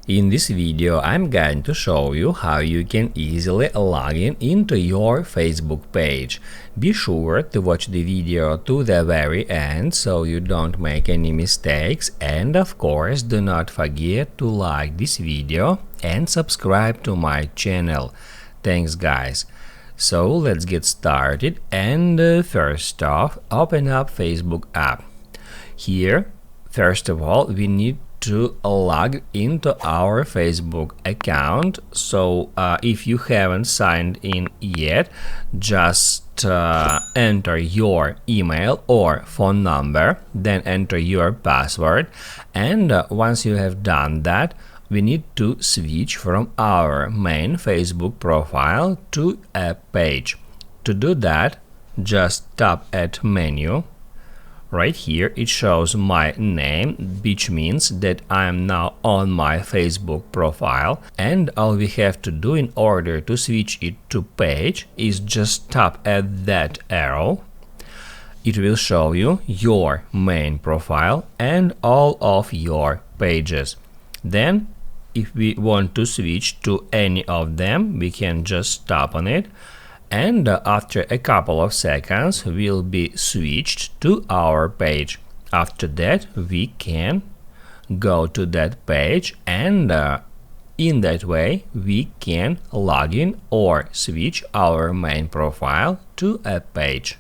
In this video, I'm going to show you how you can easily log in into your Facebook page. Be sure to watch the video to the very end so you don't make any mistakes, and of course do not forget to like this video and subscribe to my channel. Thanks guys. So let's get started, and first off, open up Facebook app. Here, first of all, we need to log into our Facebook account. So if you haven't signed in yet, just enter your email or phone number, then enter your password, and once you have done that, we need to switch from our main Facebook profile to a page. To do that, just tap at menu. Right here it shows my name, which means that I am now on my Facebook profile, and all we have to do in order to switch it to page is just tap at that arrow. It will show you your main profile and all of your pages. Then if we want to switch to any of them, we can just tap on it, and after a couple of seconds we'll be switched to our page. After that we can go to that page, and in that way we can log in or switch our main profile to a page.